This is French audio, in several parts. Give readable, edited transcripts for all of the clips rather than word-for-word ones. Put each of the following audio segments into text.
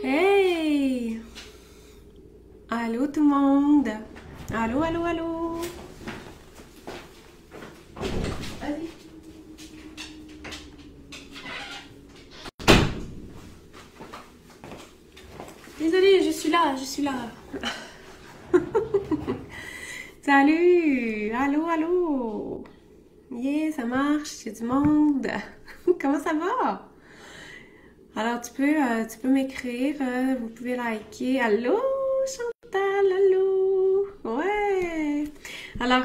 Hey! Allô tout le monde! Allô, allô, allô! Vas-y! Désolée, je suis là, je suis là! Salut! Allô, allô! Yeah, ça marche, il y a du monde! Comment ça va? Alors, tu peux m'écrire, vous pouvez liker. Allô, Chantal, allô? Ouais! Alors,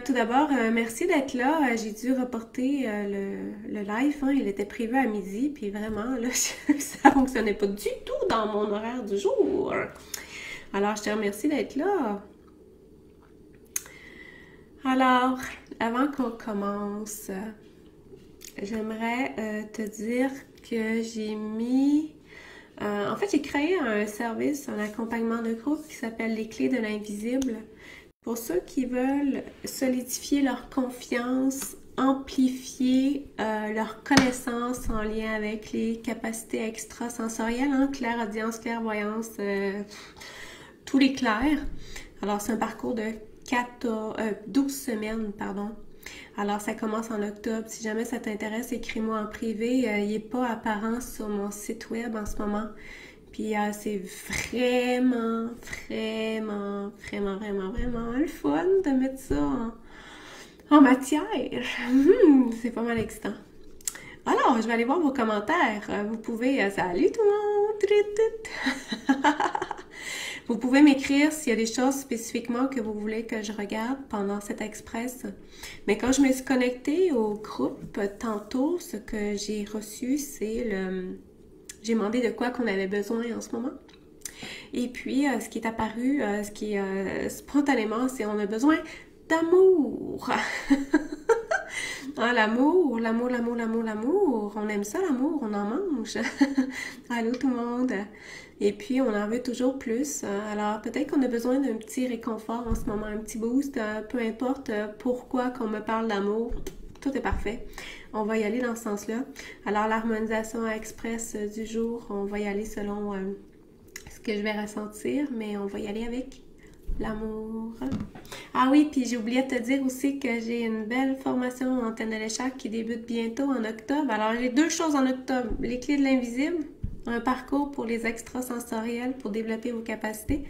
tout d'abord, merci d'être là. J'ai dû reporter le live, hein. Il était prévu à midi, puis vraiment, là, ça fonctionnait pas du tout dans mon horaire du jour. Alors, je te remercie d'être là. Alors, avant qu'on commence, j'aimerais te dire que j'ai mis... en fait, j'ai créé un service, un accompagnement de groupe qui s'appelle Les Clés de l'Invisible. Pour ceux qui veulent solidifier leur confiance, amplifier leur connaissance en lien avec les capacités extrasensorielles, hein, clairaudience, clairvoyance, tous les clairs. Alors, c'est un parcours de 12 semaines, pardon. Alors, ça commence en octobre. Si jamais ça t'intéresse, écris-moi en privé. Il n'est pas apparent sur mon site web en ce moment. Puis, c'est vraiment le fun de mettre ça en matière. C'est pas mal excitant. Alors, je vais aller voir vos commentaires. Vous pouvez... salut tout le monde! Vous pouvez m'écrire s'il y a des choses spécifiquement que vous voulez que je regarde pendant cet express. Mais quand je me suis connectée au groupe tantôt, ce que j'ai reçu, c'est le... J'ai demandé de quoi qu'on avait besoin en ce moment. Et puis, ce qui est apparu, ce qui est spontanément, c'est on a besoin d'amour. Ah, l'amour. On aime ça, l'amour, on en mange. Allô tout le monde. Et puis, on en veut toujours plus. Alors, peut-être qu'on a besoin d'un petit réconfort en ce moment, un petit boost. Peu importe pourquoi qu'on me parle d'amour, tout est parfait. On va y aller dans ce sens-là. Alors, l'harmonisation express du jour, on va y aller selon ce que je vais ressentir, mais on va y aller avec l'amour. Ah oui, puis j'ai oublié de te dire aussi que j'ai une belle formation en antenne de l'échec qui débute bientôt en octobre. Alors, j'ai deux choses en octobre. Les clés de l'invisible, un parcours pour les extrasensoriels pour développer vos capacités,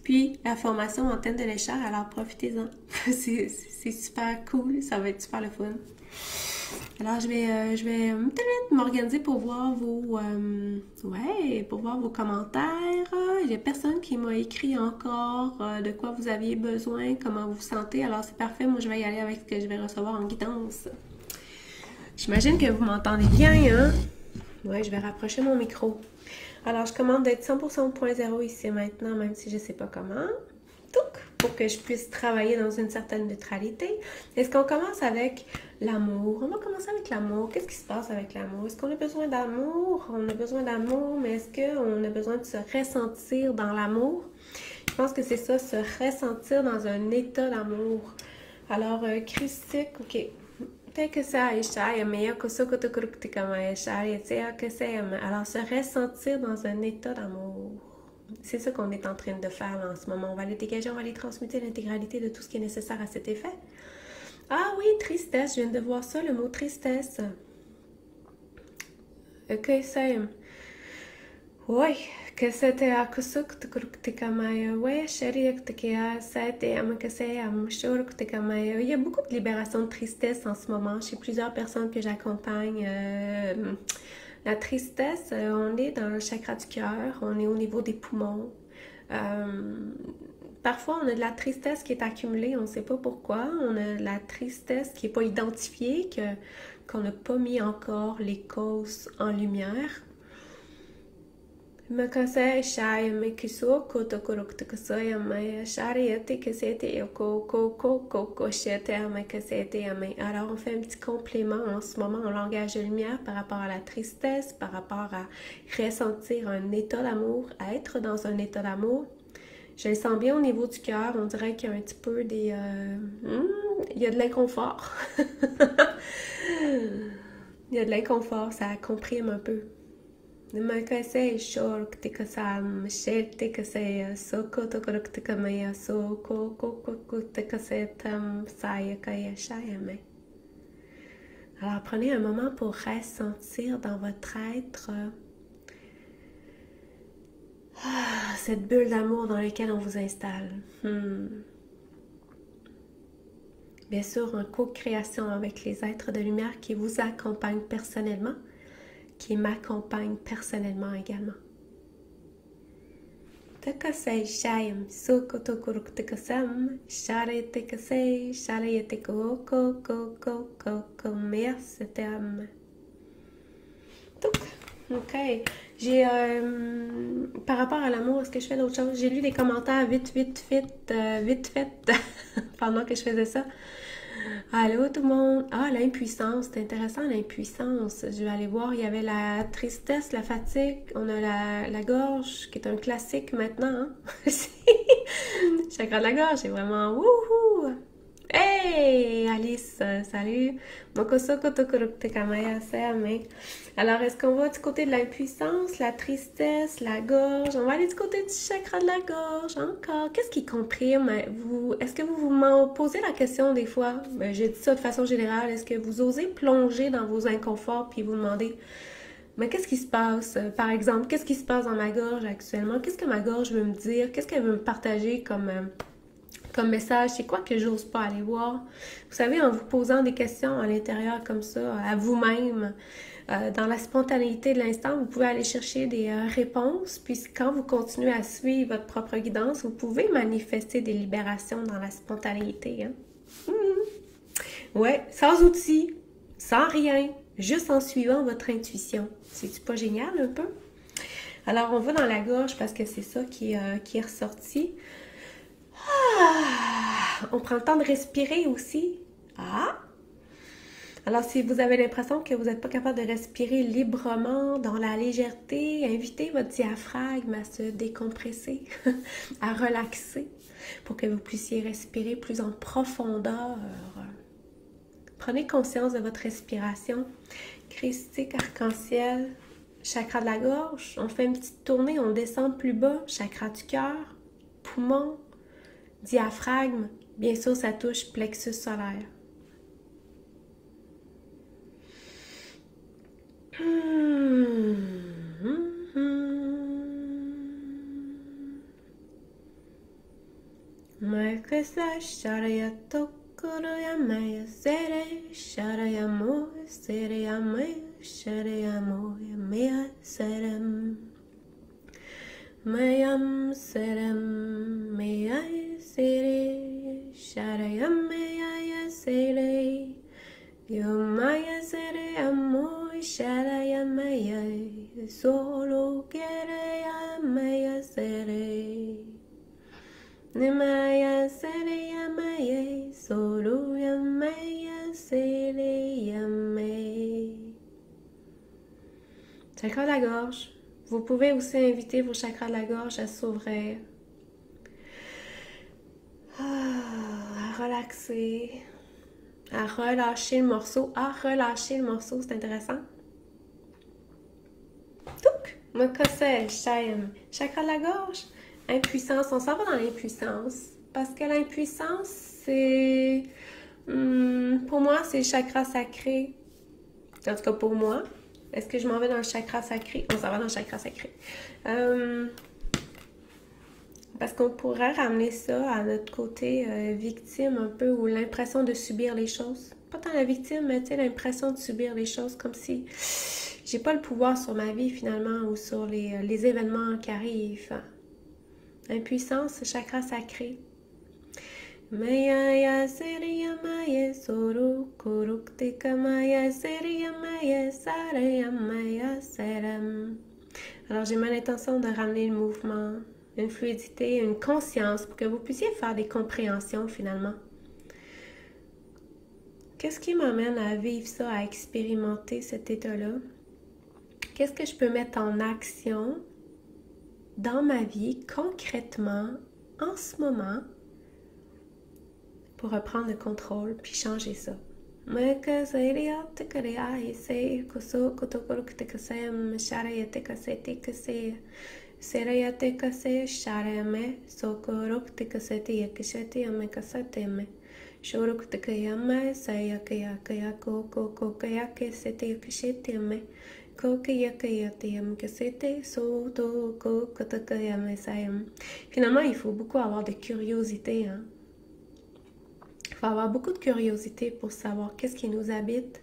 puis la formation antenne de l'échec. Alors, profitez-en. C'est super cool, ça va être super le fun. Alors, je vais m'organiser pour voir pour voir vos commentaires. Il n'y a personne qui m'a écrit encore de quoi vous aviez besoin, comment vous vous sentez. Alors, c'est parfait. Moi, je vais y aller avec ce que je vais recevoir en guidance. J'imagine que vous m'entendez bien, hein? Ouais, je vais rapprocher mon micro. Alors, je commande d'être 100% 0 ici maintenant, même si je ne sais pas comment. Pour que je puisse travailler dans une certaine neutralité. Est-ce qu'on commence avec l'amour? On va commencer avec l'amour. Qu'est-ce qui se passe avec l'amour? Est-ce qu'on a besoin d'amour? On a besoin d'amour, mais est-ce qu'on a besoin de se ressentir dans l'amour? Je pense que c'est ça, se ressentir dans un état d'amour. Alors, christique, ok. Alors, se ressentir dans un état d'amour. C'est ça qu'on est en train de faire là, en ce moment. On va aller dégager, on va aller transmuter l'intégralité de tout ce qui est nécessaire à cet effet. Ah oui, tristesse, je viens de voir ça, le mot tristesse. Ok, Sam. Oui, que c'était à kusuk tukuruktikamaya. Oui, chérie, c'était à il y a beaucoup de libération de tristesse en ce moment chez plusieurs personnes que j'accompagne. La tristesse, on est dans le chakra du cœur, on est au niveau des poumons. Parfois, on a de la tristesse qui est accumulée, on ne sait pas pourquoi. On a de la tristesse qui n'est pas identifiée, qu'on n'a pas mis encore les causes en lumière. Alors, on fait un petit complément en ce moment en langage de lumière par rapport à la tristesse, par rapport à ressentir un état d'amour, à être dans un état d'amour. Je le sens bien au niveau du cœur, on dirait qu'il y a un petit peu il y a de l'inconfort. Il y a de l'inconfort, ça comprime un peu. Ma kase shork tika sam shel tika se soko tokorok tika maya soko koko tika se tam saya kaya shayame. Alors prenez un moment pour ressentir dans votre être cette bulle d'amour dans laquelle on vous installe. Bien sûr, en co-création avec les êtres de lumière qui vous accompagnent personnellement, qui m'accompagnent personnellement également. Takasei shayam soko tokuruk takasam share takasei share yeteko ko ko ko ko ko mersetam. Ok. J'ai par rapport à l'amour, est-ce que je fais d'autres choses? J'ai lu des commentaires vite fait pendant que je faisais ça. Allô tout le monde. Ah, l'impuissance, c'est intéressant l'impuissance. Je vais aller voir, il y avait la tristesse, la fatigue, on a la gorge qui est un classique maintenant. Hein? Chakra de la gorge, c'est vraiment wouhou! Hey Alice, salut! Alors, est-ce qu'on va du côté de l'impuissance, la tristesse, la gorge? On va aller du côté du chakra de la gorge encore. Qu'est-ce qui comprime? Est-ce que vous m'en posez la question des fois? J'ai dit ça de façon générale. Est-ce que vous osez plonger dans vos inconforts puis vous demandez, mais qu'est-ce qui se passe? Par exemple, qu'est-ce qui se passe dans ma gorge actuellement? Qu'est-ce que ma gorge veut me dire? Qu'est-ce qu'elle veut me partager comme message? C'est quoi que j'ose pas aller voir? Vous savez, en vous posant des questions à l'intérieur comme ça, à vous-même, dans la spontanéité de l'instant, vous pouvez aller chercher des réponses, puis quand vous continuez à suivre votre propre guidance, vous pouvez manifester des libérations dans la spontanéité. Hein? Ouais, sans outils, sans rien, juste en suivant votre intuition. C'est-tu pas génial un peu? Alors, on va dans la gorge parce que c'est ça qui est ressorti. On prend le temps de respirer aussi. Alors, si vous avez l'impression que vous n'êtes pas capable de respirer librement, dans la légèreté, invitez votre diaphragme à se décompresser, à relaxer, pour que vous puissiez respirer plus en profondeur. Prenez conscience de votre respiration. Christique, arc-en-ciel, chakra de la gorge. On fait une petite tournée, on descend plus bas, chakra du cœur, poumon, diaphragme. Bien sûr, ça touche plexus solaire. Makresa sharaya tokoroya maya sere sharaya mo sereya maya sharaya mo maya serem mayam serem maya sere sharaya maya sere Yomaya sere amo sharaya maya solo quereya maya sere Nimaya sere yamaya solo yamaya sere yamaya. Chakra de la gorge. Vous pouvez aussi inviter vos chakras de la gorge à s'ouvrir, à relaxer, à relâcher le morceau. C'est intéressant. Touk! Mokosel, Shayam. Chakra de la gorge. Impuissance. On s'en va dans l'impuissance. Parce que l'impuissance, c'est... pour moi, c'est le chakra sacré. En tout cas, pour moi. Est-ce que je m'en vais dans le chakra sacré? On s'en va dans le chakra sacré. Parce qu'on pourrait ramener ça à notre côté victime un peu, ou l'impression de subir les choses. Pas tant la victime, mais tu sais, l'impression de subir les choses, comme si j'ai pas le pouvoir sur ma vie finalement, ou sur les événements qui arrivent. Impuissance, chakra sacré. Maya seriya maya soru kuruktika maya seriya maya saraya maya seram. Alors j'ai mal l'intention de ramener le mouvement, une fluidité, une conscience pour que vous puissiez faire des compréhensions finalement. Qu'est-ce qui m'amène à vivre ça, à expérimenter cet état-là? Qu'est-ce que je peux mettre en action dans ma vie concrètement en ce moment pour reprendre le contrôle puis changer ça? Meka Zairia Tikaria, say Koso Kotokoruk Tikasem, Sharia Tikaseti Kase, Seria Tikase, Shariame, Sokoruk Tikaseti Yakisheti, Amekasateme, Shoruk Tikayama, Sayakaya Kayako, Koko Kayake, Seti Yakishetiame, Kokayakayatiam Kasete, Soto, Kokotakayame Sayam. Finalement, il faut beaucoup avoir de curiosité, hein. Il faut avoir beaucoup de curiosité pour savoir qu'est-ce qui nous habite,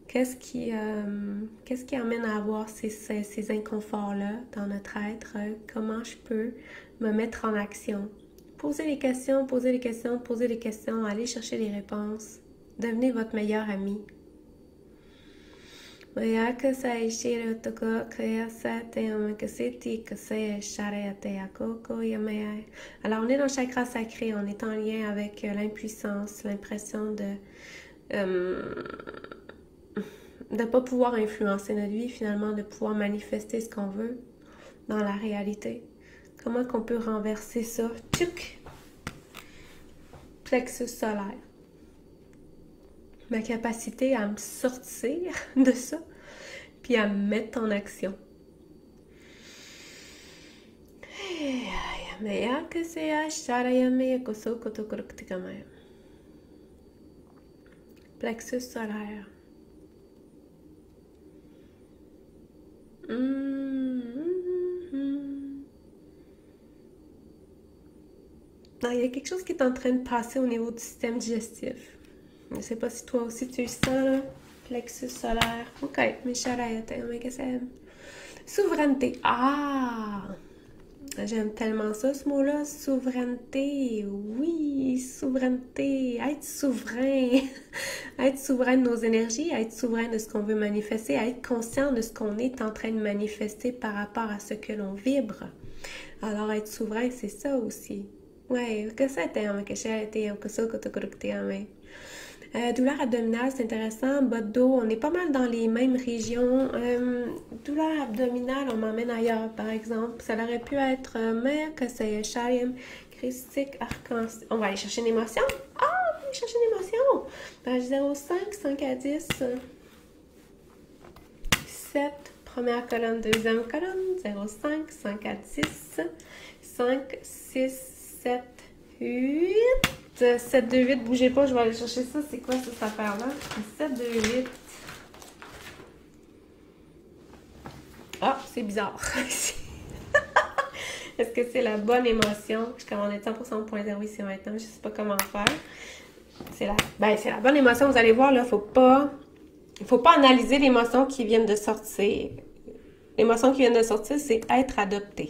qu'est-ce qui amène à avoir ces inconforts-là dans notre être, comment je peux me mettre en action. Posez les questions, posez les questions, posez les questions, allez chercher les réponses. Devenez votre meilleur ami. Alors on est dans le chakra sacré, on est en lien avec l'impuissance, l'impression de ne pas pouvoir influencer notre vie, finalement, de pouvoir manifester ce qu'on veut dans la réalité. Comment qu'on peut renverser ça? Tchouk! Plexus solaire. Ma capacité à me sortir de ça, puis à me mettre en action. Plexus solaire. Non, il y a quelque chose qui est en train de passer au niveau du système digestif. Je ne sais pas si toi aussi tu le sens, là. Plexus solaire. Ok, souveraineté. Ah! J'aime tellement ça, ce mot-là. Souveraineté. Oui, souveraineté. Être souverain. Être souverain de nos énergies, être souverain de ce qu'on veut manifester, être conscient de ce qu'on est en train de manifester par rapport à ce que l'on vibre. Alors, être souverain, c'est ça aussi. Ouais, que ça t'aime, que ça t'aime, que ça que tu as. Douleur abdominale, c'est intéressant. Bas de dos, on est pas mal dans les mêmes régions. Douleur abdominale, on m'emmène ailleurs, par exemple. Ça aurait pu être mère, que c'est Shayam, Christique, arc-en-ciel. On va aller chercher une émotion. Ah, on va aller chercher une émotion. Page 05, 5 à 10. 7, première colonne, deuxième colonne. 05, 5 à 10. 5, 6, 7, 8. 7, 2, 8, bougez pas, je vais aller chercher ça. C'est quoi cette affaire-là? 7, 2, 8. Ah, c'est bizarre. Est-ce que c'est la bonne émotion? Je commande 100% point 0 ici maintenant. Je sais pas comment faire. C'est la bonne émotion. Vous allez voir, là, faut pas analyser l'émotion qui vient de sortir. L'émotion qui vient de sortir, c'est être adopté.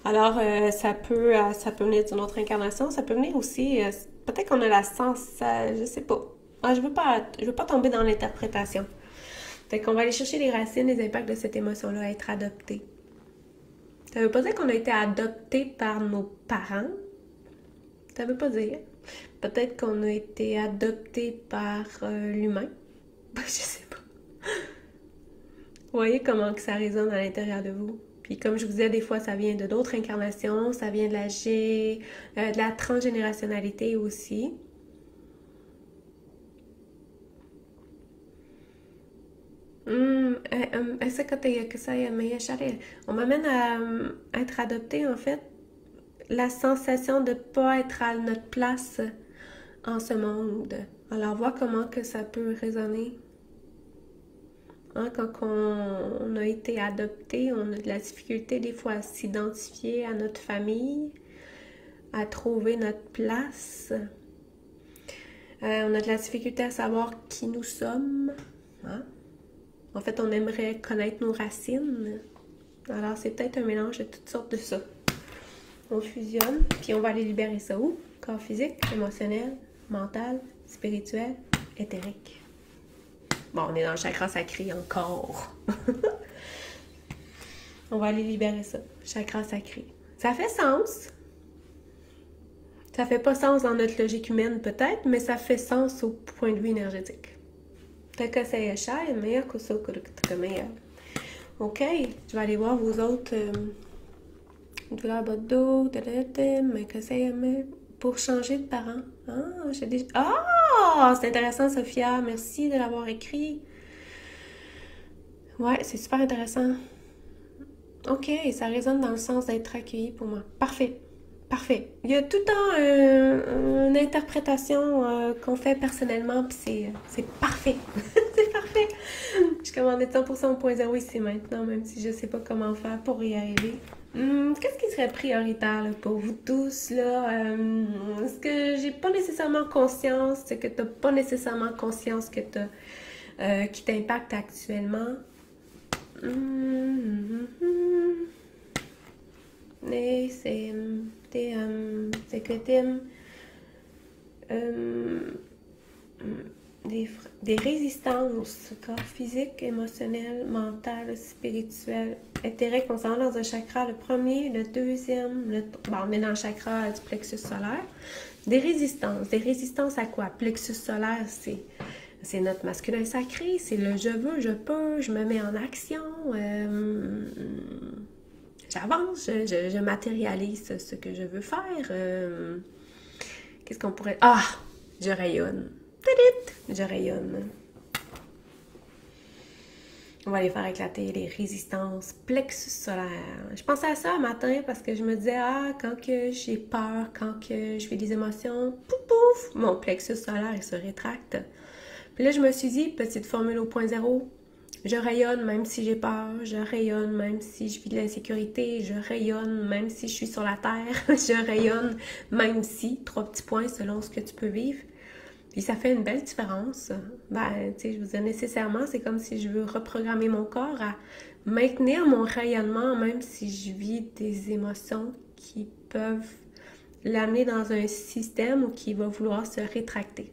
Alors, ça peut venir d'une autre incarnation, ça peut venir aussi, peut-être qu'on a la sens, je sais pas. Ah, je veux pas tomber dans l'interprétation. Fait qu'on va aller chercher les racines, les impacts de cette émotion-là, être adopté. Ça veut pas dire qu'on a été adopté par nos parents. Ça veut pas dire. Peut-être qu'on a été adopté par l'humain. Je sais pas. Vous voyez comment que ça résonne à l'intérieur de vous? Puis comme je vous disais, des fois, ça vient de d'autres incarnations, ça vient de la transgénérationnalité aussi. On m'amène à être adopté, en fait, la sensation de ne pas être à notre place en ce monde. Alors, voir comment que ça peut résonner. Hein, quand on a été adopté, on a de la difficulté des fois à s'identifier à notre famille, à trouver notre place. On a de la difficulté à savoir qui nous sommes. Hein? En fait, on aimerait connaître nos racines. Alors, c'est peut-être un mélange de toutes sortes de ça. On fusionne, puis on va aller libérer ça où? Corps physique, émotionnel, mental, spirituel, éthérique. Bon, on est dans le chakra sacré encore. On va aller libérer ça. Chakra sacré. Ça fait sens. Ça fait pas sens dans notre logique humaine peut-être, mais ça fait sens au point de vue énergétique. Ok, je vais aller voir vos autres douleurs bas de dos, pour changer de parent. Ah, Ah, c'est intéressant, Sophia. Merci de l'avoir écrit. Ouais, c'est super intéressant. Ok, ça résonne dans le sens d'être accueilli pour moi. Parfait. Parfait. Il y a tout le temps une interprétation qu'on fait personnellement, puis c'est parfait. C'est parfait. Je commande 100% au point zéro ici maintenant, même si je sais pas comment faire pour y arriver. Qu'est-ce qui serait prioritaire là, pour vous tous là? Ce que j'ai pas nécessairement conscience, c'est que t'as pas nécessairement conscience que qui t'impacte actuellement. Et c'est que t'aimes des résistances, corps physique, émotionnel, mental, spirituel, intérêt concernant dans un chakra, le premier, le deuxième, bon, on est dans le chakra du plexus solaire. Des résistances à quoi? Plexus solaire, c'est notre masculin sacré, c'est le je veux, je peux, je me mets en action, j'avance, je matérialise ce que je veux faire. Qu'est-ce qu'on pourrait... Ah! Je rayonne. Je rayonne. On va aller faire éclater les résistances plexus solaire. Je pensais à ça un matin parce que je me disais, quand que j'ai peur, quand que je fais des émotions, pouf pouf, mon plexus solaire il se rétracte. Puis là, je me suis dit, petite formule au point zéro, je rayonne même si j'ai peur, je rayonne même si je vis de l'insécurité, je rayonne même si je suis sur la terre, je rayonne même si, 3 petits points selon ce que tu peux vivre. Puis ça fait une belle différence. Ben, tu sais, je vous dis nécessairement, c'est comme si je veux reprogrammer mon corps à maintenir mon rayonnement, même si je vis des émotions qui peuvent l'amener dans un système ou qui va vouloir se rétracter.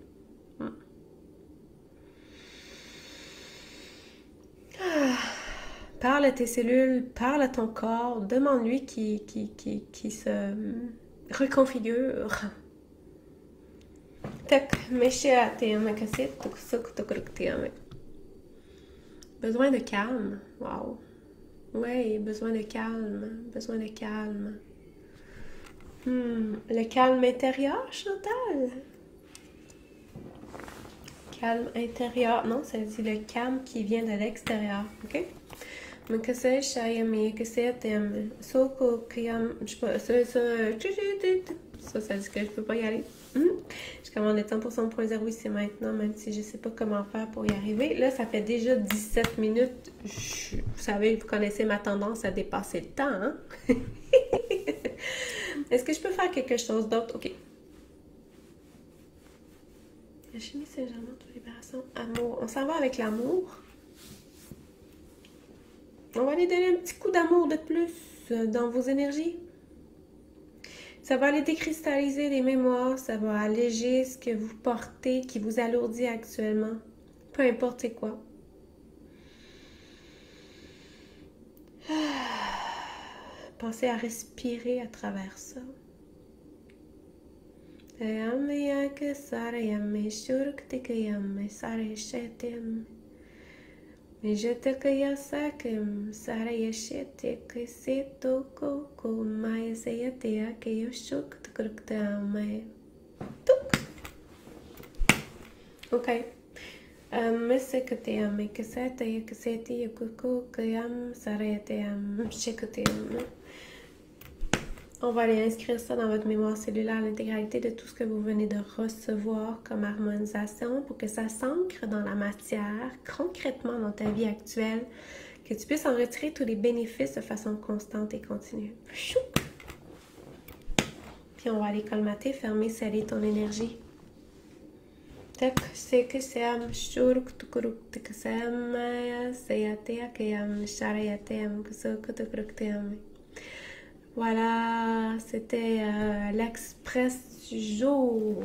Parle à tes cellules, parle à ton corps, demande-lui qui se reconfigure. Besoin de calme. Wow. Oui, besoin de calme. Besoin de calme. Le calme intérieur, Chantal? Calme intérieur. Non, ça dit le calme qui vient de l'extérieur. OK? Mais que c'est Shayami, que c'est Soko Kiyam. Je sais pas, ça dit que je peux pas y aller. Je commande 100% point zéro ici maintenant, même si je sais pas comment faire pour y arriver. Là, ça fait déjà 17 minutes. Vous savez, vous connaissez ma tendance à dépasser le temps, hein? Est-ce que je peux faire quelque chose d'autre? OK. La chimie Saint-Germain, libération, amour. On s'en va avec l'amour. On va aller donner un petit coup d'amour de plus dans vos énergies. Ça va aller décristalliser les mémoires, ça va alléger ce que vous portez, qui vous alourdit actuellement. Peu importe c'est quoi. Pensez à respirer à travers ça. Mais je te kayasakem sarayashete keseto koko mayasayatea keyoshuk tukruktame. Tuk. Ok. Mais c'est que te ame kesete keseti yokoko kayam sarayateam shekuteam. On va aller inscrire ça dans votre mémoire cellulaire, l'intégralité de tout ce que vous venez de recevoir comme harmonisation pour que ça s'ancre dans la matière, concrètement dans ta vie actuelle, que tu puisses en retirer tous les bénéfices de façon constante et continue. Puis on va aller colmater, fermer, sceller ton énergie. Voilà, c'était l'express du jour.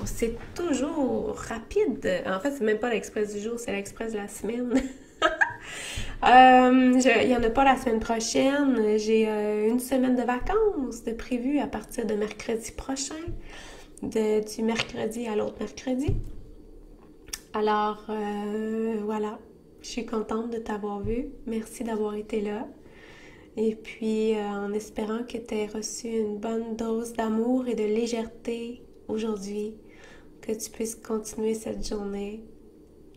C'est toujours rapide. En fait, c'est même pas l'express du jour, c'est l'express de la semaine. Il n'y en a pas la semaine prochaine. J'ai une semaine de vacances de prévu à partir de mercredi prochain. Du mercredi à l'autre mercredi. Alors, voilà. Je suis contente de t'avoir vu. Merci d'avoir été là. Et puis, en espérant que tu aies reçu une bonne dose d'amour et de légèreté aujourd'hui que tu puisses continuer cette journée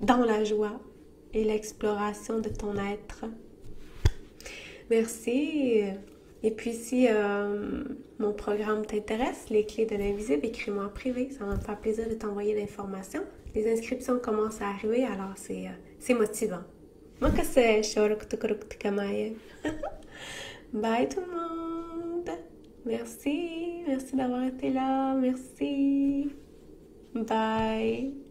dans la joie et l'exploration de ton être. Merci. Et puis si mon programme t'intéresse, les clés de l'invisible, écris-moi en privé. Ça va me faire plaisir de t'envoyer l'information. Les inscriptions commencent à arriver, alors c'est motivant. Makase, bye tout le monde. Merci d'avoir été là. Merci. Bye.